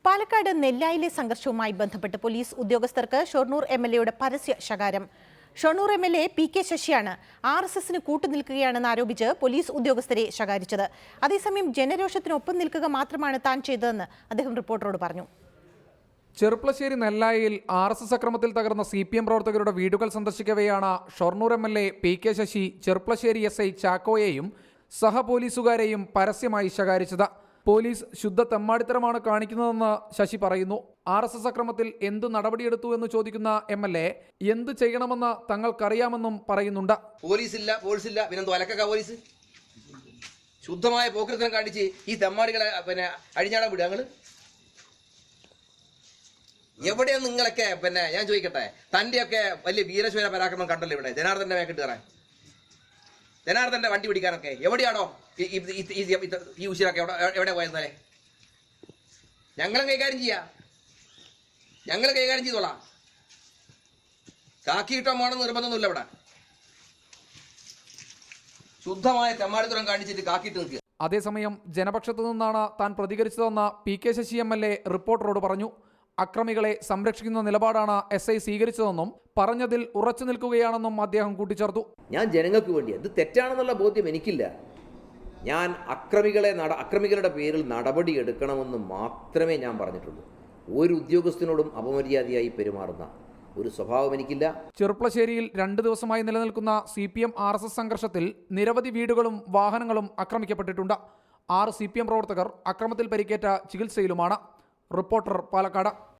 പാലക്കാട് നെല്ലായിലെ സംഘർഷവുമായി ബന്ധപ്പെട്ട് പോലീസ് ഉദ്യോഗസ്ഥർക്ക് ഷൊർണൂർ എംഎൽഎയുടെ പരസ്യ ശകാരം. Shoranur MLA P K. ശശിയാണ് ആർഎസ്എസിന് കൂട്ടുനിൽക്കുകയാണെന്ന് ആരോപിച്ച് പോലീസ് ഉദ്യോഗസ്ഥരെ ശകാരിച്ചത്. അതേസമയം ജനരോഷത്തിനൊപ്പം നിൽക്കുക മാത്രമാണ് താൻ ചെയ്തതെന്ന് അദ്ദേഹം റിപ്പോർട്ടറോട് പറഞ്ഞു. ചെറുപ്പളശ്ശേരി നെല്ലായിൽ RSS അക്രമത്തിൽ തകർന്ന CPM പ്രവർത്തകരുടെ വീടുകൾ സന്ദർശിക്കവെയാണ് Shoranur MLA P K. Sasi Cherpulassery SI ചാക്കോയെയും സഹപോലീസുകാരെയും പരസ്യമായി ശകാരിച്ചത്. പോലീസ് ശുദ്ധ തെമ്മാടിത്തരമാണ് കാണിക്കുന്നതെന്ന് ശശി പറയുന്നു. RSS അക്രമത്തിൽ എന്തു നടപടിയെടുത്തു എന്ന് ചോദിക്കുന്ന MLA എന്ത് ചെയ്യണമെന്ന് തങ്ങൾക്കറിയാമെന്നും പറയുന്നുണ്ട്. പോലീസില്ല പിന്നെന്തോ അലക്ക പോലീസ് ശുദ്ധമായ പോക്കൃതം കാണിച്ച് ഈ തെമ്മാടികളെ അഴിഞ്ഞാടാൻ വിടുക. ഞങ്ങള് എവിടെയാണ് നിങ്ങളൊക്കെ? ഞാൻ ചോദിക്കട്ടെ, തന്റെയൊക്കെ വലിയ വീരശൂര പരാക്രമം കണ്ടല്ലോ ഇവിടെ ജനാർദ്ദന്റെ മേക്കിട്ട് കയറാൻ, ജനാർദ്ദന്റെ വണ്ടി പിടിക്കാനൊക്കെ എവിടെയാണോ ഈ ഉശിരൊക്കെ എവിടെ പോയെന്നാലേ? ഞങ്ങളും കൈകാര്യം ചെയ്തോളാം. കാക്കിയിട്ടമാണെന്ന് നിർബന്ധമൊന്നുമില്ല. ഇവിടെ ശുദ്ധമായ തെമ്മാടിത്തരം കാണിച്ചിട്ട് കാക്കിയിട്ട് നിൽക്കുക. അതേസമയം ജനപക്ഷത്തു നിന്നാണ് താൻ പ്രതികരിച്ചതെന്ന് പി.കെ. ശശി MLA റിപ്പോർട്ടറോട് പറഞ്ഞു. അക്രമികളെ സംരക്ഷിക്കുന്ന നിലപാടാണ് SI സ്വീകരിച്ചതെന്നും പറഞ്ഞതിൽ ഉറച്ചു നിൽക്കുകയാണെന്നും അദ്ദേഹം കൂട്ടിച്ചേർത്തു. ഞാൻ ജനങ്ങൾക്ക് വേണ്ടി ഇത് തെറ്റാണെന്നുള്ള ബോധ്യം എനിക്കില്ല. ഞാൻ അക്രമികളുടെ പേരിൽ നടപടി എടുക്കണമെന്ന് മാത്രമേ ഞാൻ പറഞ്ഞിട്ടുള്ളൂ. ഒരു ഉദ്യോഗസ്ഥനോടും അപമര്യാദയായി പെരുമാറുന്ന ഒരു സ്വഭാവം എനിക്കില്ല. ചെറുപ്പളശ്ശേരിയിൽ 2 ദിവസമായി നിലനിൽക്കുന്ന CPM RSS സംഘർഷത്തിൽ നിരവധി വീടുകളും വാഹനങ്ങളും ആക്രമിക്കപ്പെട്ടിട്ടുണ്ട്. 6 CPM പ്രവർത്തകർ അക്രമത്തിൽ പരിക്കേറ്റ ചികിത്സയിലുമാണ്. റിപ്പോർട്ടർ, പാലക്കാട്.